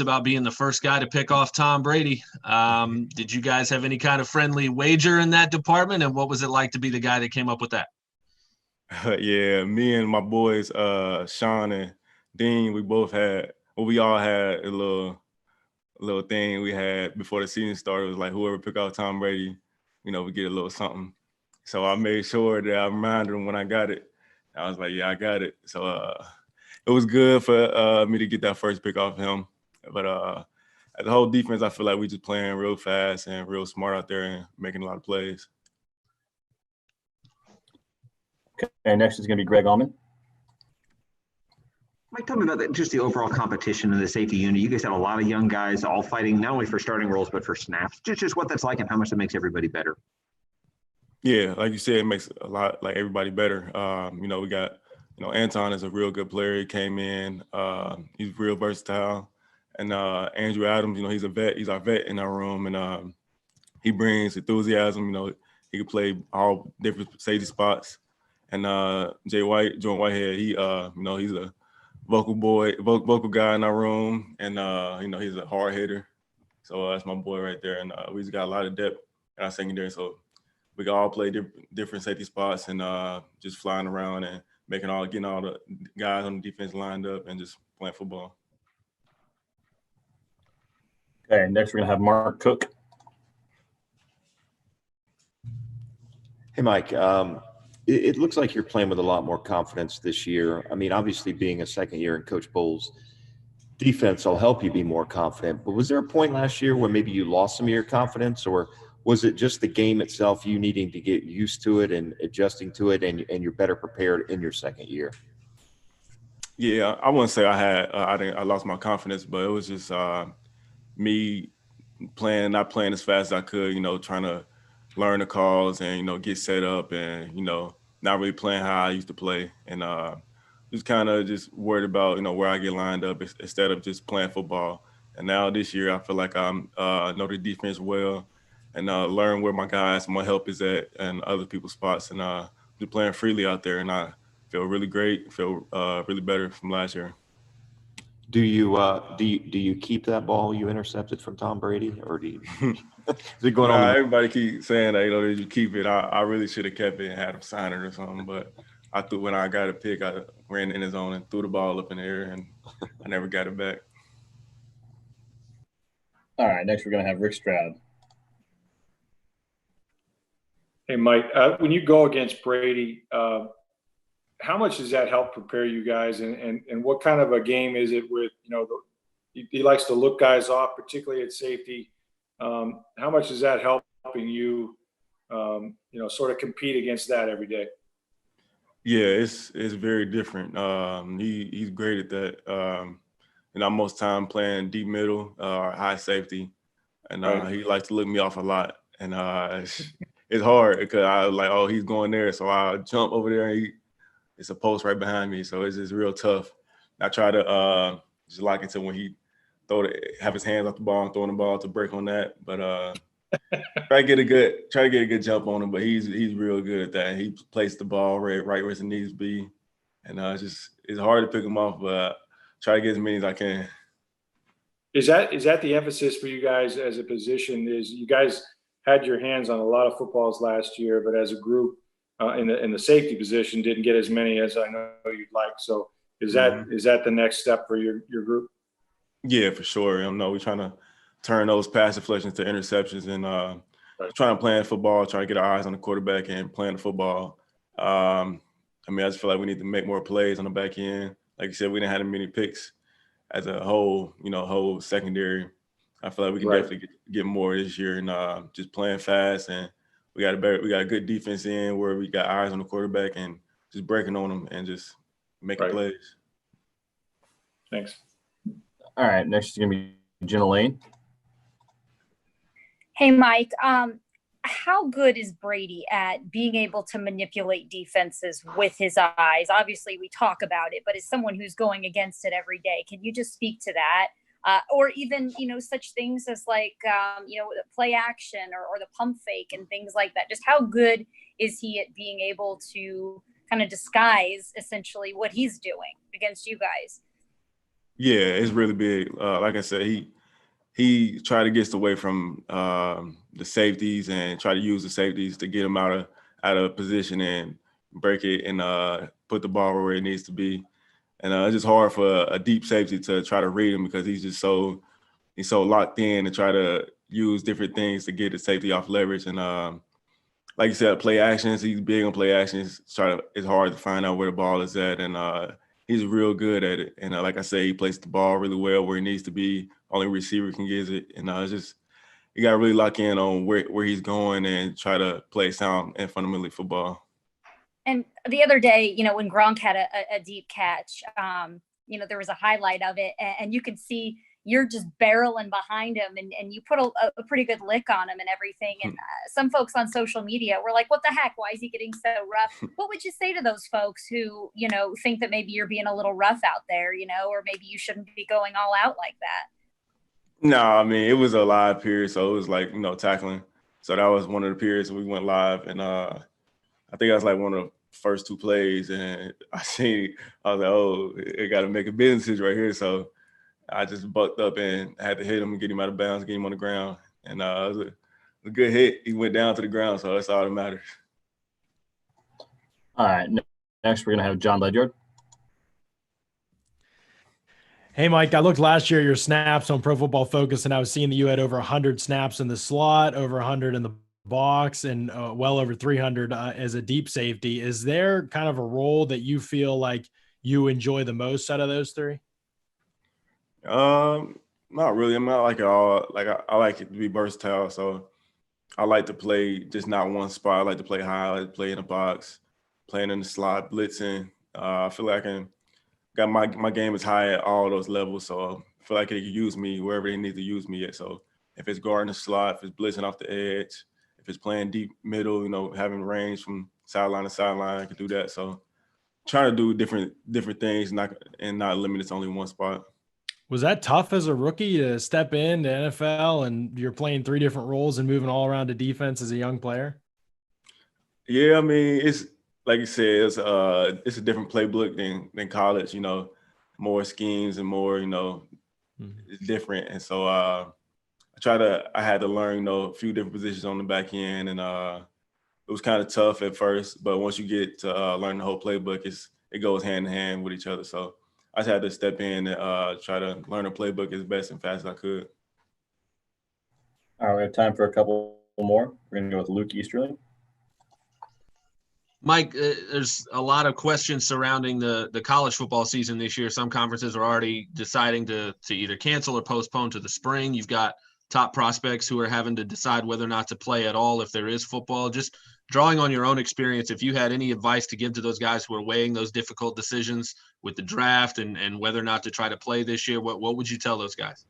about being the first guy to pick off Tom Brady. Did you guys have any kind of friendly wager in that department? And what was it like to be the guy that came up with that? Yeah, me and my boys, Sean and Dean, we all had a little thing we had before the season started. It was like whoever pick out Tom Brady, we get a little something. So I made sure that I reminded him when I got it. I was like, yeah, I got it. So it was good for me to get that first pick off him. But the whole defense, I feel like we just playing real fast and real smart out there and making a lot of plays. Okay, next is going to be Greg Allman. Mike, tell me about just the overall competition in the safety unit. You guys have a lot of young guys all fighting not only for starting roles but for snaps. Just what that's like and how much that makes everybody better. Yeah, like you said, it makes a lot like everybody better. We got Anton is a real good player. He came in. He's real versatile. And Andrew Adams, he's a vet. He's our vet in our room, and he brings enthusiasm. He can play all different safety spots. And Jordan Whitehead, he's a vocal guy in our room, and he's a hard hitter. So that's my boy right there. And we just got a lot of depth in our secondary, so we can all play different safety spots and just flying around and getting all the guys on the defense lined up and just playing football. Okay, next we're gonna have Mark Cook. Hey, Mike. It looks like you're playing with a lot more confidence this year. I mean, obviously being a second year in Coach Bowles' defense will help you be more confident. But was there a point last year where maybe you lost some of your confidence, or was it just the game itself, you needing to get used to it and adjusting to it, and you're better prepared in your second year? Yeah, I wouldn't say I lost my confidence, but it was just me not playing as fast as I could, trying to learn the calls and, get set up and, not really playing how I used to play. And just kind of just worried about, where I get lined up instead of just playing football. And now this year, I feel like I'm know the defense well and learn where my help is at and other people's spots. And just playing freely out there. And I feel really great, feel really better from last year. Do you keep that ball you intercepted from Tom Brady, or do you? Is it going on? Everybody keep saying that, did you keep it? I really should have kept it and had him sign it or something. But I threw when I got a pick, I ran in his zone and threw the ball up in the air, and I never got it back. All right, next we're gonna have Rick Stroud. Hey, Mike, when you go against Brady, how much does that help prepare you guys, and what kind of a game is it with, he likes to look guys off, particularly at safety. How much is that helping you, sort of compete against that every day? Yeah, it's very different. He's great at that. Most time playing deep middle or high safety, and Right. he likes to look me off a lot. And it's hard because I was like, oh, he's going there, so I jump over there and it's a post right behind me, so it's just real tough. I try to just lock into when he have his hands off the ball and throwing the ball to break on that. But try to get a good jump on him. But he's real good at that. He placed the ball right where it needs to be, and it's hard to pick him off. But try to get as many as I can. Is that the emphasis for you guys as a position? Is you guys had your hands on a lot of footballs last year, but as a group in the safety position didn't get as many as I know you'd like. So is that the next step for your group? Yeah, for sure. We're trying to turn those pass deflections to interceptions and trying to play football, trying to get our eyes on the quarterback and playing the football. I just feel like we need to make more plays on the back end. Like you said, we didn't have many picks as a whole, whole secondary. I feel like we can definitely get more this year and just playing fast, and we got a good defense in where we got eyes on the quarterback and just breaking on them and just making plays. Thanks. All right, next is going to be Jenna Lane. Hey, Mike. How good is Brady at being able to manipulate defenses with his eyes? Obviously, we talk about it, but as someone who's going against it every day, can you just speak to that? Or even, such things as like, play action or the pump fake and things like that. Just how good is he at being able to kind of disguise essentially what he's doing against you guys? Yeah, it's really big. Like I said, he tried to get away from the safeties and try to use the safeties to get him out of position and break it and put the ball where it needs to be. And it's just hard for a deep safety to try to read him because he's so locked in and try to use different things to get the safety off leverage. And like you said, play actions. He's big on play actions. It's hard to find out where the ball is at, and he's real good at it. And like I say, he plays the ball really well where he needs to be. Only receiver can get it, and it's just you got to really lock in on where he's going and try to play sound and fundamentally football. And the other day, when Gronk had a deep catch, there was a highlight of it, and you could see you're just barreling behind him, and you put a pretty good lick on him and everything. And some folks on social media were like, what the heck? Why is he getting so rough? What would you say to those folks who, think that maybe you're being a little rough out there, or maybe you shouldn't be going all out like that? No, I mean, it was a live period, so it was like, tackling. So that was one of the periods we went live, and I think that was like one of the first two plays, and I was like, oh, it got to make a business right here. So I just bucked up and had to hit him and get him out of bounds, get him on the ground. And it was a good hit. He went down to the ground, so that's all that matters. All right. Next, we're going to have John Ledyard. Hey, Mike, I looked last year at your snaps on Pro Football Focus, and I was seeing that you had over 100 snaps in the slot, over 100 in the box, and well over 300 as a deep safety. Is there kind of a role that you feel like you enjoy the most out of those three? Not really. I mean, I like it all. Like I like it to be versatile. So I like to play just not one spot. I like to play high. I like to play in the box, playing in the slot, blitzing. I feel like I got my game is high at all those levels. So I feel like they can use me wherever they need to use me at. So if it's guarding the slot, if it's blitzing off the edge, if it's playing deep middle, having range from sideline to sideline, I can do that. So trying to do different things, and not limit it to only one spot. Was that tough as a rookie to step into NFL and you're playing three different roles and moving all around to defense as a young player? Yeah, I mean, it's like you said, it's a different playbook than college. More schemes and more, it's different. And so I had to learn, a few different positions on the back end, and it was kind of tough at first. But once you get to learn the whole playbook, it goes hand in hand with each other. So I just had to step in and try to learn the playbook as best and fast as I could. All right, we have time for a couple more. We're going to go with Luke Easterling. Mike, there's a lot of questions surrounding the college football season this year. Some conferences are already deciding to either cancel or postpone to the spring. You've got top prospects who are having to decide whether or not to play at all if there is football. Just drawing on your own experience, if you had any advice to give to those guys who are weighing those difficult decisions with the draft and whether or not to try to play this year, what would you tell those guys?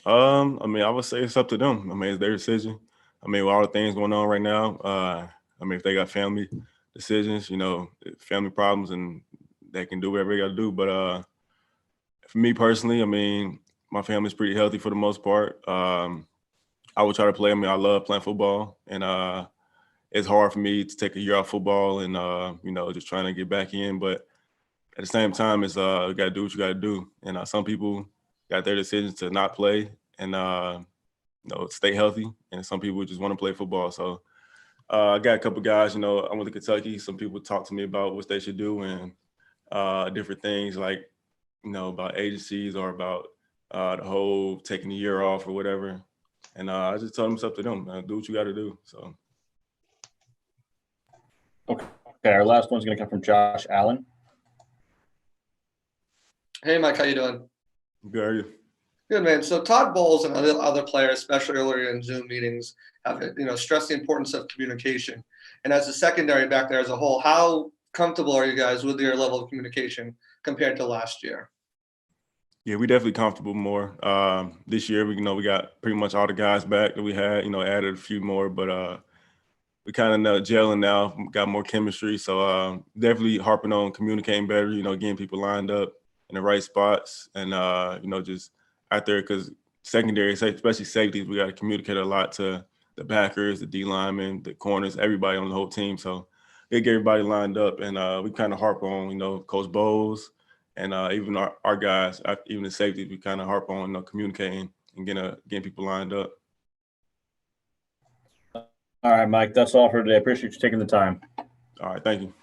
I mean, I would say it's up to them. I mean, it's their decision. I mean, with all the things going on right now, if they got family decisions, family problems, and they can do whatever they got to do. But for me personally, I mean, my family's pretty healthy for the most part. I would try to play. I mean, I love playing football, and it's hard for me to take a year off football and, just trying to get back in. But at the same time, it's you got to do what you got to do. And some people got their decisions to not play and, stay healthy. And some people just want to play football. So I got a couple guys, I went to Kentucky. Some people talk to me about what they should do and different things like, about agencies or about the whole taking a year off or whatever. And I just told them it's up to them. Do what you got to do. So. Okay, our last one's going to come from Josh Allen. Hey, Mike, how you doing? Good, how are you? Good, man. So Todd Bowles and other players, especially earlier in Zoom meetings, have stressed the importance of communication. And as a secondary back there as a whole, how comfortable are you guys with your level of communication compared to last year? Yeah, we definitely comfortable more. This year, we got pretty much all the guys back that we had, added a few more, but we kind of gelling now, got more chemistry. So definitely harping on communicating better, getting people lined up in the right spots and, just out there because secondary, especially safeties, we got to communicate a lot to the backers, the D linemen, the corners, everybody on the whole team. So they get everybody lined up and we kind of harp on, Coach Bowles And even our guys, even the safeties, we kind of harp on communicating and getting people lined up. All right, Mike, that's all for today. I appreciate you taking the time. All right, thank you.